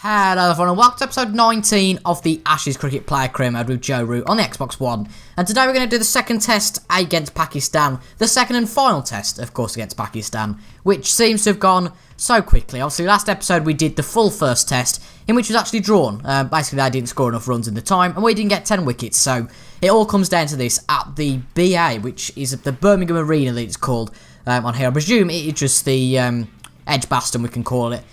Hello everyone and welcome to episode 19 of the Ashes Cricket Player Career Mode with Joe Root on the Xbox One. And today we're going to do the second test against Pakistan, the second and final test, of course, against Pakistan, which seems to have gone so quickly. Obviously, last episode we did the full first test, in which was actually drawn. Basically, they didn't score enough runs in the time, and we didn't get 10 wickets, so it all comes down to this at the BA, which is the Birmingham Arena that it's called on here. I presume it is just the Edgbaston, we can call it.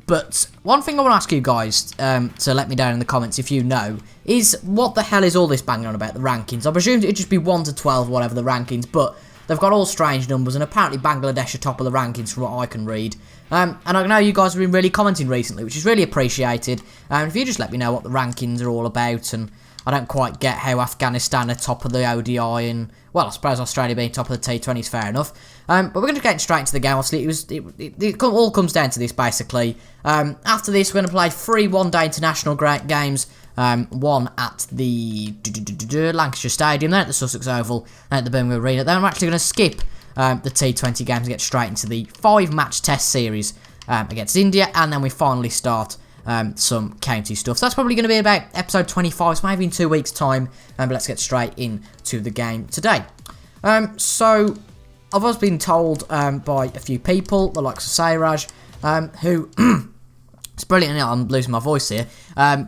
But one thing I want to ask you guys to let me down in the comments if you know is what the hell is all this banging on about the rankings? I presumed it'd just be 1 to 12, whatever the rankings, but they've got all strange numbers, and apparently Bangladesh are top of the rankings from what I can read. And I know you guys have been really commenting recently, which is really appreciated. If you just let me know what the rankings are all about, and I don't quite get how Afghanistan are top of the ODI, and well, I suppose Australia being top of the T20 is fair enough. But we're going to get straight into the game. Obviously, it all comes down to this, basically. After this, we're going to play 3 one-day international games. One at the Lancashire Stadium, then at the Sussex Oval, and at the Birmingham Arena. Then we're actually going to skip the T20 games and get straight into the 5-match test series against India, and then we finally start some county stuff. So that's probably going to be about episode 25, so maybe in 2 weeks' time. But let's get straight into the game today. So I've also been told by a few people, the likes of Sairaj, who it's brilliant. I'm losing my voice here.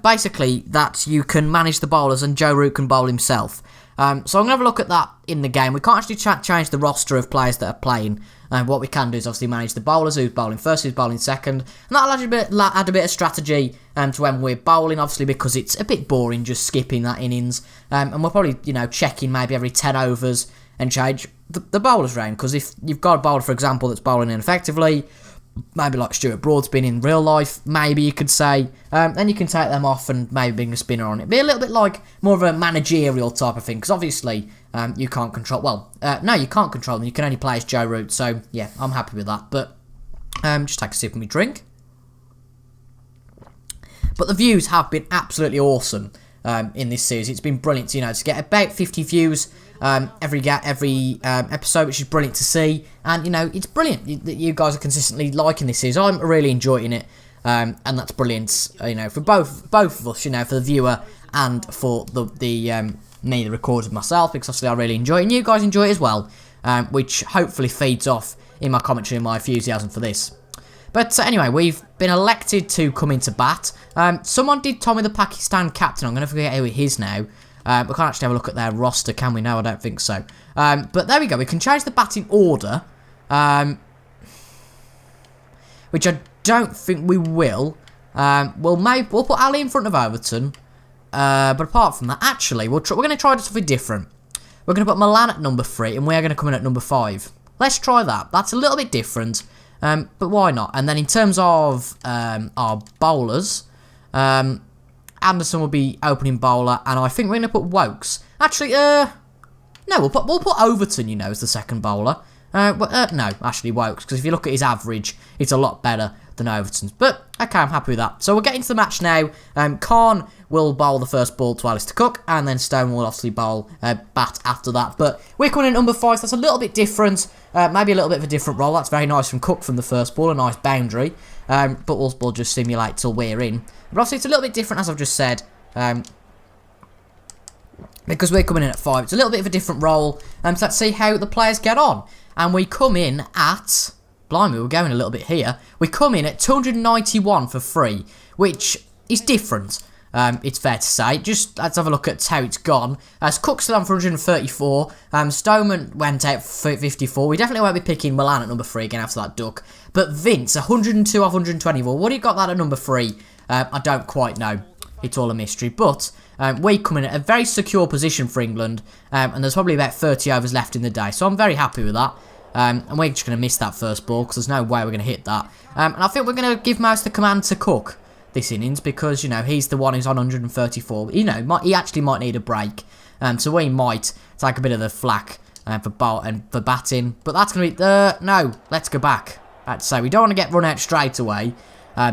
Basically, that you can manage the bowlers and Joe Root can bowl himself. So I'm going to have a look at that in the game. We can't actually change the roster of players that are playing. What we can do is obviously manage the bowlers, who's bowling first, who's bowling second. And that'll add a bit of strategy to when we're bowling, obviously, because it's a bit boring just skipping that innings. And we're probably, checking maybe every 10 overs and change the bowlers round. Because if you've got a bowler, for example, that's bowling ineffectively, maybe like Stuart Broad's been in real life, maybe you could say, then you can take them off and maybe bring a spinner on it. Be a little bit like more of a managerial type of thing, because obviously you can't control, no, you can't control them, you can only play as Joe Root, so yeah, I'm happy with that. But just take a sip of my drink. But the views have been absolutely awesome in this series. It's been brilliant, to get about 50 views every episode, which is brilliant to see. And it's brilliant that you guys are consistently liking this series. I'm really enjoying it, and that's brilliant. For both of us, for the viewer and for the me, the recorder myself, because obviously I really enjoy it, and you guys enjoy it as well, which hopefully feeds off in my commentary and my enthusiasm for this. But anyway, we've been elected to come into bat. Someone did tell me the Pakistan captain. I'm going to forget who it is now. We can't actually have a look at their roster, can we? No, I don't think so. But there we go. We can change the batting order, which I don't think we will. We'll put Ali in front of Overton. But apart from that, actually, we're going to try something different. We're going to put Milan at number 3, and we're going to come in at number 5. Let's try that. That's a little bit different. But why not? And then in terms of our bowlers, Anderson will be opening bowler, and I think we're going to put Wokes. Actually, no, we'll put Overton, as the second bowler. No, actually Wokes, because if you look at his average, it's a lot better than Overton's. But okay, I'm happy with that. So we'll get into the match now. Khan will bowl the first ball to Alistair Cook, and then Stone will obviously bowl bat after that. But we're coming in at number 5, so that's a little bit different. Maybe a little bit of a different role. That's very nice from Cook from the first ball, a nice boundary. But we'll just simulate till we're in. But obviously it's a little bit different, as I've just said. Because we're coming in at 5. It's a little bit of a different role. So let's see how the players get on. And we come in at... Blimey, we're going a little bit here. We come in at 291 for free, which is different. It's fair to say. Just let's have a look at how it's gone. As Cook's still on for 134. Stoneman went out for 54. We definitely won't be picking Milan at number 3 again after that duck. But Vince, 102 off 124. What do you got that at number 3? I don't quite know. It's all a mystery. But we come in at a very secure position for England. And there's probably about 30 overs left in the day. So I'm very happy with that. And we're just going to miss that first ball because there's no way we're going to hit that. And I think we're going to give most of the command to Cook this innings because, he's the one who's on 134. He actually might need a break. So we might take a bit of the flack for batting. But that's going to be... no, let's go back. I'd say we don't want to get run out straight away.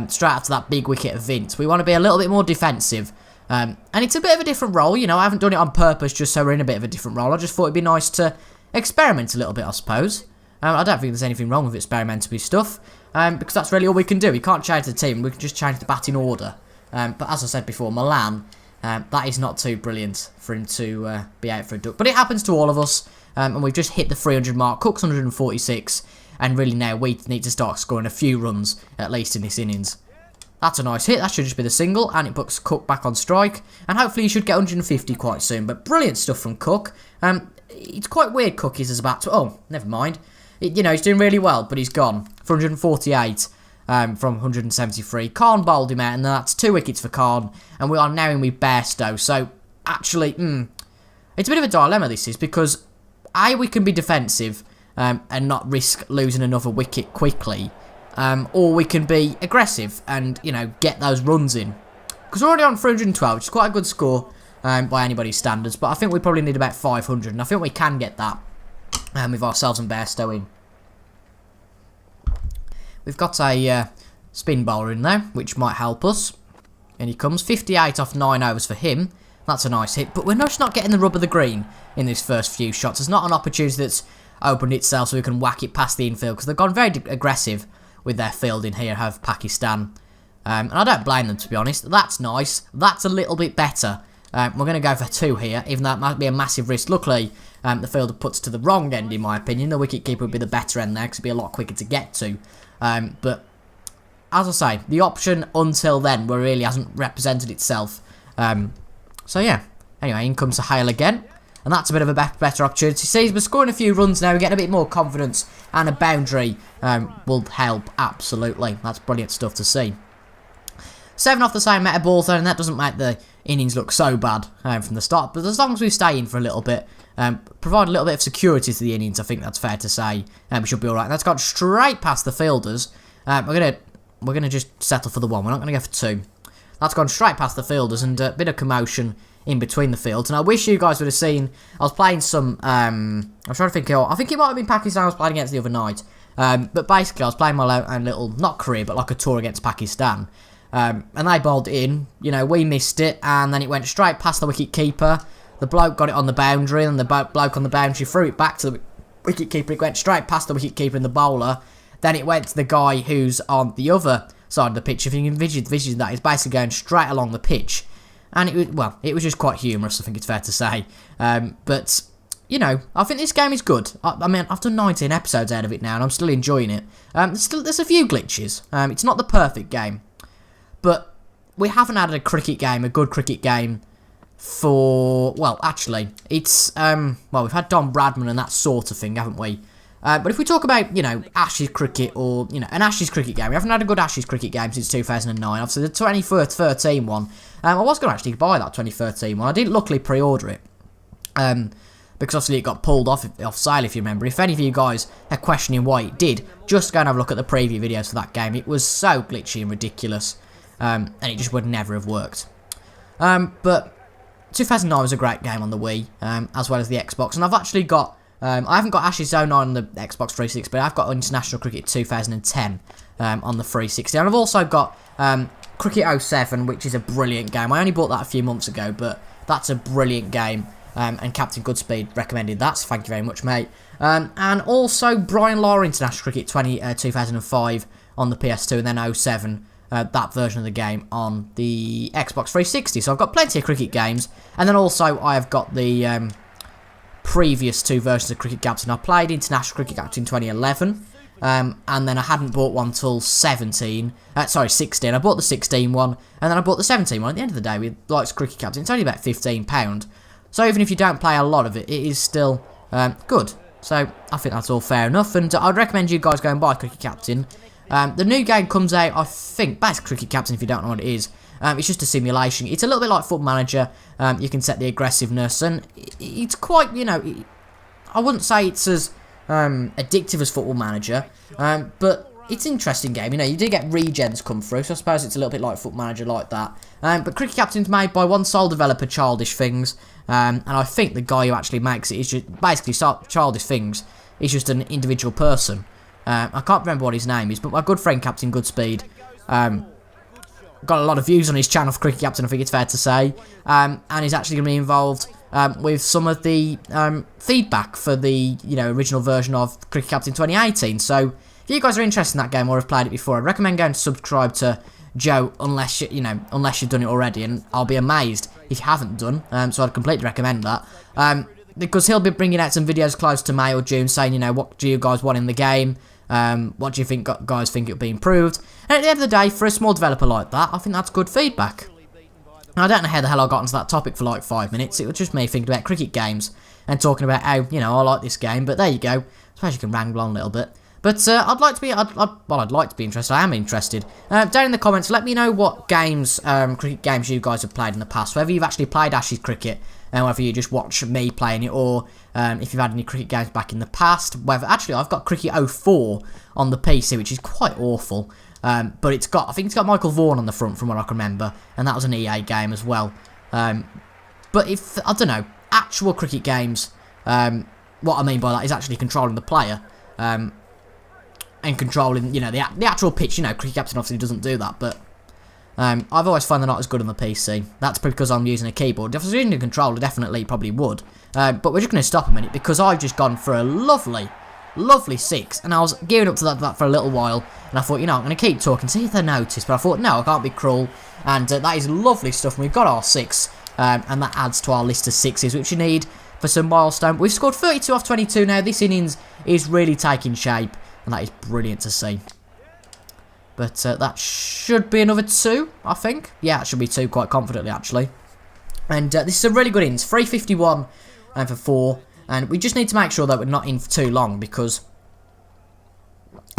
Straight after that big wicket of Vince. We want to be a little bit more defensive. And it's a bit of a different role. I haven't done it on purpose just so we're in a bit of a different role. I just thought it'd be nice to experiment a little bit, I suppose. I don't think there's anything wrong with experimental stuff. because that's really all we can do. We can't change the team, we can just change the batting order. But as I said before, Milan, that is not too brilliant for him to be out for a duck. But it happens to all of us, and we've just hit the 300 mark. Cook's 146, and really now we need to start scoring a few runs, at least in this innings. That's a nice hit, that should just be the single, and it puts Cook back on strike, and hopefully he should get 150 quite soon. But brilliant stuff from Cook. It's quite weird Cook is about to... Oh, never mind. He's doing really well, but he's gone. For 148 from 173. Khan bowled him out, and that's 2 wickets for Khan, and we are now in with Bairstow. So, actually, it's a bit of a dilemma, this is, because A, we can be defensive and not risk losing another wicket quickly, or we can be aggressive and, get those runs in. Because we're already on 312, which is quite a good score by anybody's standards, but I think we probably need about 500, and I think we can get that with ourselves and Bairstow in. We've got a spin bowler in there, which might help us. And he comes, 58 off 9 overs for him. That's a nice hit, but we're just not getting the rub of the green in these first few shots. There's not an opportunity that's opened itself so we can whack it past the infield, because they've gone very aggressive with their fielding here, have Pakistan. And I don't blame them, to be honest. That's nice. That's a little bit better. We're going to go for 2 here, even though it might be a massive risk. Luckily, the fielder puts to the wrong end, in my opinion. The wicketkeeper would be the better end there, because it'd be a lot quicker to get to. But, as I say, the option until then really hasn't represented itself. So, yeah. Anyway, in comes Hale again. And that's a bit of a better opportunity. See, we're scoring a few runs now. We're getting a bit more confidence. And a boundary will help, absolutely. That's brilliant stuff to see. 7 off the same meta balls, though, and that doesn't make the innings look so bad from the start. But as long as we stay in for a little bit, provide a little bit of security to the innings, I think that's fair to say. We should be alright. And that's gone straight past the fielders. We're gonna just settle for the 1. We're not gonna go for 2. That's gone straight past the fielders, and a bit of commotion in between the fields. And I wish you guys would have seen. I was playing some. I'm trying to think. I think it might have been Pakistan I was playing against the other night. But basically, I was playing my own little, not career, but like a tour against Pakistan. And they bowled it in. We missed it, and then it went straight past the wicket keeper. The bloke got it on the boundary, and the bloke on the boundary threw it back to the wicket keeper. It went straight past the wicket keeper and the bowler. Then it went to the guy who's on the other side of the pitch. If you can envision that, it's basically going straight along the pitch. And it was just quite humorous, I think it's fair to say. But, I think this game is good. I mean, I've done 19 episodes out of it now, and I'm still enjoying it. There's a few glitches. It's not the perfect game. But we haven't had a good cricket game, for, well, actually, it's, we've had Don Bradman and that sort of thing, haven't we? But if we talk about, Ashes cricket or, an Ashes cricket game, we haven't had a good Ashes cricket game since 2009. Obviously, the 2013 one, I was going to actually buy that 2013 one. I didn't luckily pre-order it, because obviously it got pulled off sale, if you remember. If any of you guys are questioning why it did, just go and have a look at the preview videos for that game. It was so glitchy and ridiculous, and it just would never have worked. But 2009 was a great game on the Wii, as well as the Xbox, and I've actually got, I haven't got Ashes 09 on the Xbox 360, but I've got International Cricket 2010 on the 360, and I've also got Cricket 07, which is a brilliant game. I only bought that a few months ago, but that's a brilliant game, and Captain Goodspeed recommended that, so thank you very much, mate. And also Brian Lara International Cricket 2005 on the PS2, and then 07, that version of the game on the Xbox 360. So I've got plenty of cricket games, and then also I have got the previous 2 versions of Cricket Captain. I played International Cricket Captain 2011, and then I hadn't bought one till 16. I bought the 16 one, and then I bought the 17 one. At the end of the day, with likes Cricket Captain, it's only about £15. So even if you don't play a lot of it, it is still good. So I think that's all fair enough, and I'd recommend you guys go and buy Cricket Captain. The new game comes out, I think, basically Cricket Captain, if you don't know what it is. It's just a simulation. It's a little bit like Football Manager. You can set the aggressiveness, and it's quite, I wouldn't say it's as addictive as Football Manager, but it's an interesting game. You do get regens come through, so I suppose it's a little bit like Football Manager like that. But Cricket Captain's made by one sole developer, Childish Things, and I think the guy who actually makes it is just basically Childish Things. He's just an individual person. I can't remember what his name is, but my good friend Captain Goodspeed got a lot of views on his channel for Cricket Captain, I think it's fair to say, and he's actually going to be involved with some of the feedback for the original version of Cricket Captain 2018. So if you guys are interested in that game or have played it before, I'd recommend going to subscribe to Joe unless unless you've done it already, and I'll be amazed if you haven't done. So I'd completely recommend that. Because he'll be bringing out some videos close to May or June saying, what do you guys want in the game? What do you think guys think it'll be improved? And at the end of the day, for a small developer like that, I think that's good feedback. And I don't know how the hell I got into that topic for like 5 minutes. It was just me thinking about cricket games and talking about how, I like this game. But there you go. I suppose you can wrangle on a little bit. But I'd like to be interested. I am interested. Down in the comments, let me know what games, cricket games you guys have played in the past. Whether you've actually played Ashes cricket, and whether you just watch me playing it, or if you've had any cricket games back in the past. Actually, I've got Cricket 04 on the PC, which is quite awful. But I think it's got Michael Vaughan on the front, from what I can remember, and that was an EA game as well. But if I don't know, actual cricket games, what I mean by that is actually controlling the player. And controlling, the actual pitch. Cricket Captain obviously doesn't do that, but I've always found they're not as good on the PC. That's because I'm using a keyboard. If I was using a controller, definitely probably would. But we're just going to stop a minute because I've just gone for a lovely 6, and I was gearing up to that for a little while, and I thought, I'm going to keep talking, see if they notice, but I thought, no, I can't be cruel, and that is lovely stuff, and we've got our 6, and that adds to our list of 6s, which you need for some milestone. We've scored 32 off 22 now. This innings is really taking shape, and that is brilliant to see. But that should be another 2, I think. Yeah, it should be 2 quite confidently, actually. And this is a really good innings. 351 for 4. And we just need to make sure that we're not in for too long, because...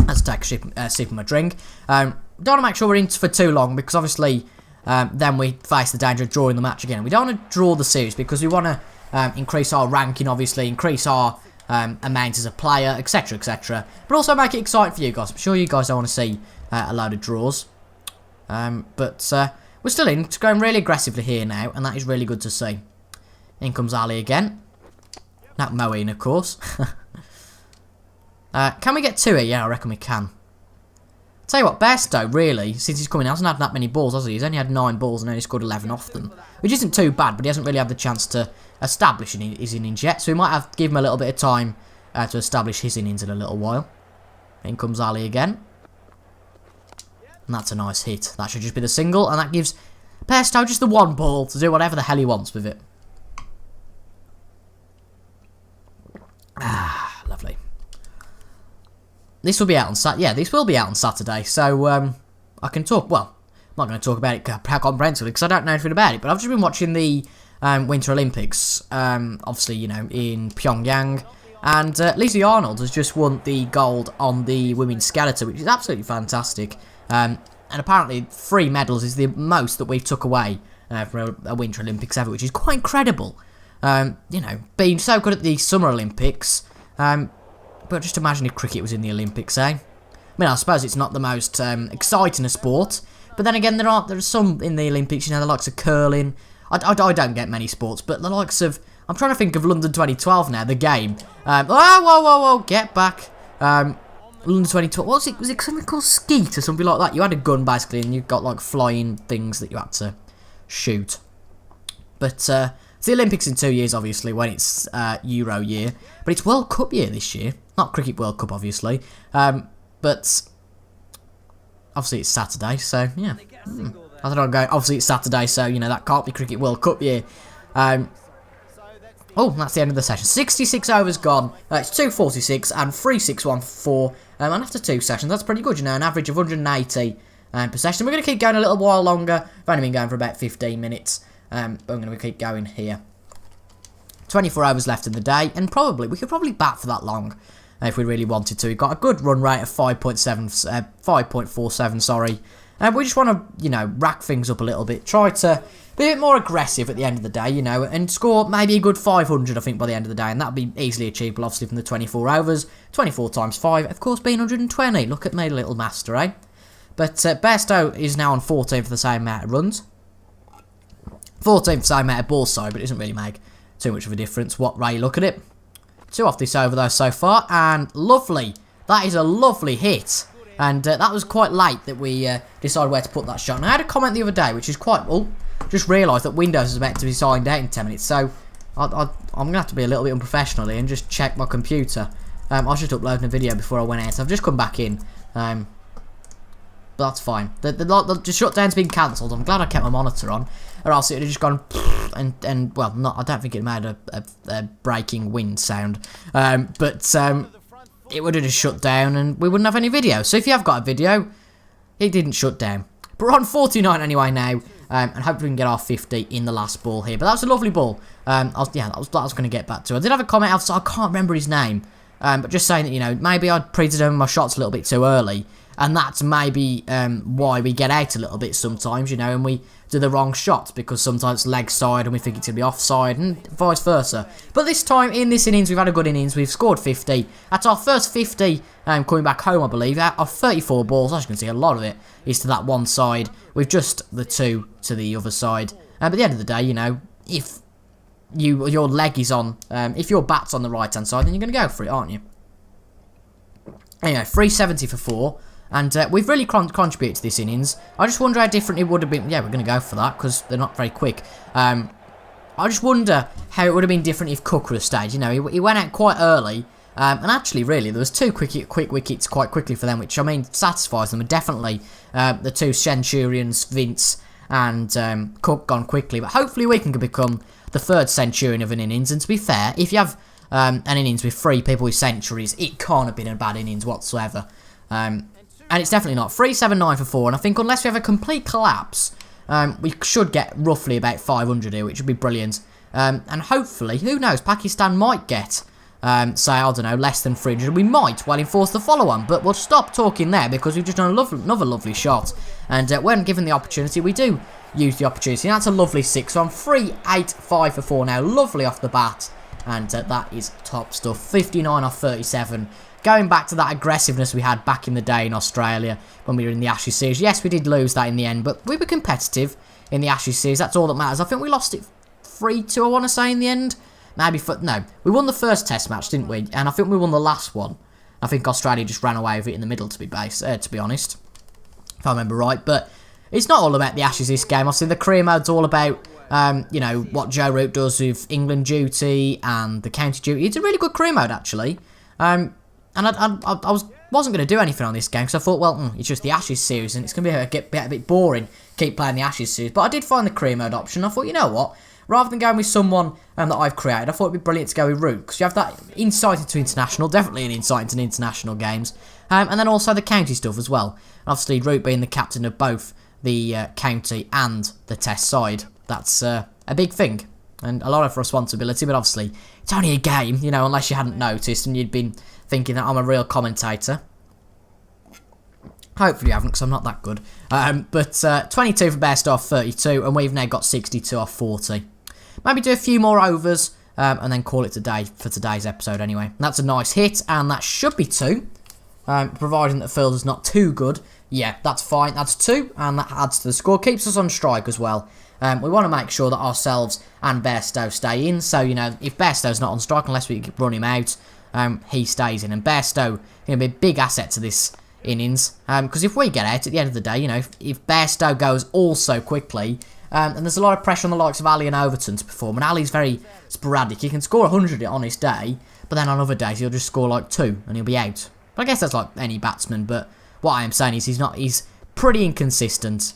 Let's take a sip of my drink. Don't want to make sure we're in for too long, because obviously then we face the danger of drawing the match again. We don't want to draw the series, because we want to increase our ranking, obviously, increase our amount as a player, etc, etc. But also make it exciting for you guys. I'm sure you guys don't want to see a load of draws. But we're still in. It's going really aggressively here now, and that is really good to see. In comes Ali again. Not Moeen, of course. Can we get 2 here? Yeah, I reckon we can. Tell you what, Bairstow, really, since he's coming, hasn't had that many balls, has he? He's only had 9 balls and only scored 11 off them. Which isn't too bad, but he hasn't really had the chance to establish his innings yet. So we might have to give him a little bit of time to establish his innings in a little while. In comes Ali again. And that's a nice hit. That should just be the single, and that gives Bairstow just the 1 ball to do whatever the hell he wants with it. Ah, lovely. This will be out on this will be out on Saturday, so I can talk. Well, I'm not going to talk about it comprehensively because I don't know anything about it. But I've just been watching the Winter Olympics, obviously, in Pyongyang, and Lizzie Arnold has just won the gold on the women's skeleton, which is absolutely fantastic. And apparently, 3 medals is the most that we've took away from a Winter Olympics ever, which is quite incredible. Being so good at the Summer Olympics. But just imagine if cricket was in the Olympics, eh? I mean, I suppose it's not the most exciting a sport, but then again, there are some in the Olympics, the likes of curling. I don't get many sports, but the likes of... I'm trying to think of London 2012 now, the game. Whoa, get back. London 2012, was it something called skeet or something like that? You had a gun, basically, and you got, like, flying things that you had to shoot. But, it's the Olympics in 2 years, obviously, when it's Euro year. But it's World Cup year this year. Not Cricket World Cup, obviously. But obviously it's Saturday, so yeah. I don't know, I'm going, obviously it's Saturday, so, that can't be Cricket World Cup year. Oh, that's the end of the session. 66 overs gone. It's 246 and 361 for 4. And after 2 sessions, that's pretty good, an average of 180 per session. We're going to keep going a little while longer. I've only been going for about 15 minutes. But I'm going to keep going here. 24 overs left in the day, and we could probably bat for that long if we really wanted to. We've got a good run rate of 5.47, sorry. We just want to, rack things up a little bit. Try to be a bit more aggressive at the end of the day, and score maybe a good 500, I think, by the end of the day. And that would be easily achievable, obviously, from the 24 overs. 24 times 5, of course, being 120. Look at me, little master, eh? But Bairstow is now on 14 for the same amount of runs. 14 for the same amount of balls, sorry, but it doesn't really make too much of a difference what way you look at it. 2 off this over, though, so far. And lovely. That is a lovely hit. And that was quite late that we decided where to put that shot. And I had a comment the other day, which is quite... Oh, just realised that Windows is about to be signed out in 10 minutes. So I'm going to have to be a little bit unprofessional here and just check my computer I was just uploading a video before I went out, so I've just come back in. But that's fine. The shutdown's been cancelled. I'm glad I kept my monitor on, or else it would have just gone and well, I don't think it made a breaking wind sound. But it would have just shut down, and we wouldn't have any video. So if you have got a video, it didn't shut down. But we're on 49 anyway now, and hopefully we can get our 50 in the last ball here. But that was a lovely ball. That was what I was going to get back to. I did have a comment else, so I can't remember his name. But just saying that, you know, maybe I'd predetermined my shots a little bit too early. And that's maybe why we get out a little bit sometimes, you know, and we do the wrong shots. Because sometimes it's leg side and we think it's going to be offside and vice versa. But this time, in this innings, we've had a good innings. We've scored 50. That's our first 50 coming back home, I believe. Out of 34 balls, as you can see, a lot of it is to that one side. With just the 2 to the other side. But at the end of the day, you know, if your leg is on, if your bat's on the right-hand side, then you're going to go for it, aren't you? Anyway, 370 for 4. And we've really contributed to this innings. I just wonder how different it would have been. Yeah, we're going to go for that because they're not very quick. I just wonder how it would have been different if Cook would have stayed. You know, he went out quite early. And actually, really, there was 2 quick wickets quite quickly for them, which, I mean, satisfies them. And definitely the 2 Centurions, Vince and Cook, gone quickly. But hopefully we can become the 3rd Centurion of an innings. And to be fair, if you have an innings with 3 people with centuries, it can't have been a bad innings whatsoever. And it's definitely not. 379 for 4, and I think unless we have a complete collapse, we should get roughly about 500 here, which would be brilliant. And hopefully, who knows, Pakistan might get, say, I don't know, less than 300. We might well enforce the follow-on, but we'll stop talking there because we've just done another lovely shot. And when given the opportunity, we do use the opportunity. And that's a lovely 6, so I'm 385 for 4 now. Lovely off the bat, and that is top stuff. 59 off 37. Going back to that aggressiveness we had back in the day in Australia when we were in the Ashes series. Yes, we did lose that in the end, but we were competitive in the Ashes series. That's all that matters. I think we lost it 3-2, I want to say, in the end. No, we won the first test match, didn't we? And I think we won the last one. I think Australia just ran away with it in the middle, to be honest. If I remember right. But it's not all about the Ashes this game. Obviously, the career mode's all about, you know, what Joe Root does with England duty and the county duty. It's a really good career mode, actually. And I wasn't going to do anything on this game because I thought, well, it's just the Ashes series and it's going to be a bit boring keep playing the Ashes series. But I did find the career mode option. I thought, you know what? Rather than going with someone that I've created, I thought it'd be brilliant to go with Root because you have that insight into international, definitely an insight into international games, and then also the county stuff as well. And obviously, Root being the captain of both the county and the test side, that's a big thing and a lot of responsibility. But obviously, it's only a game, you know, unless you hadn't noticed and you'd been thinking that I'm a real commentator. Hopefully you haven't, because I'm not that good. But 22 for best off 32, and we've now got 62 off 40. Maybe do a few more overs, and then call it today for today's episode anyway. And that's a nice hit, and that should be 2. Providing that the field is not too good. Yeah, that's fine. That's 2, and that adds to the score. Keeps us on strike as well. We want to make sure that ourselves and Bairstow stay in. So, you know, if Bairstow's not on strike, unless we run him out, he stays in. And Bairstow going to be a big asset to this innings. Because if we get out at the end of the day, you know, if Bairstow goes all so quickly, and there's a lot of pressure on the likes of Ali and Overton to perform. And Ali's very sporadic. He can score 100 on his day, but then on other days he'll just score like 2 and he'll be out. But I guess that's like any batsman. But what I am saying is he's pretty inconsistent.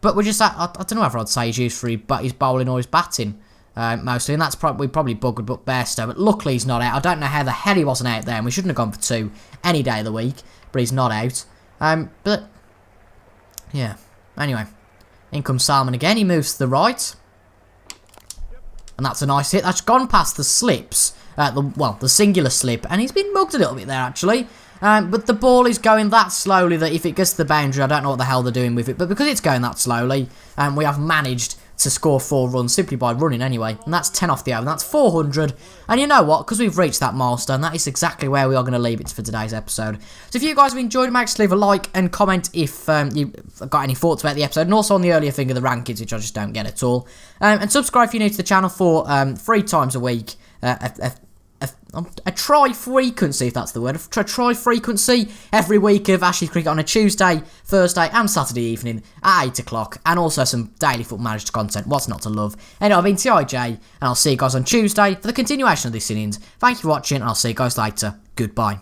But we're just, I don't know whether I'd say he's used for his bowling or his batting. Mostly, and that's we probably buggered but Bairstow, but luckily he's not out. I don't know how the hell he wasn't out there, and we shouldn't have gone for 2 any day of the week, but he's not out. But yeah, anyway, in comes Salman again. He moves to the right, and that's a nice hit. That's gone past the slips, the singular slip, and he's been mugged a little bit there actually. But the ball is going that slowly that if it gets to the boundary, I don't know what the hell they're doing with it. But because it's going that slowly, we have managed to score 4 runs simply by running anyway. And that's 10 off the over. And that's 400. And you know what? Because we've reached that milestone, that is exactly where we are going to leave it for today's episode. So if you guys have enjoyed, make sure to leave a like and comment if you've got any thoughts about the episode. And also on the earlier thing of the rankings, which I just don't get at all. And subscribe if you're new to the channel for 3 times a week. a tri-frequency, if that's the word, a tri-frequency every week of Ashes Cricket on a Tuesday, Thursday and Saturday evening at 8 o'clock, and also some daily Football Manager content. What's not to love? Anyway, I've been TIJ, and I'll see you guys on Tuesday for the continuation of this innings. Thank you for watching, and I'll see you guys later. Goodbye.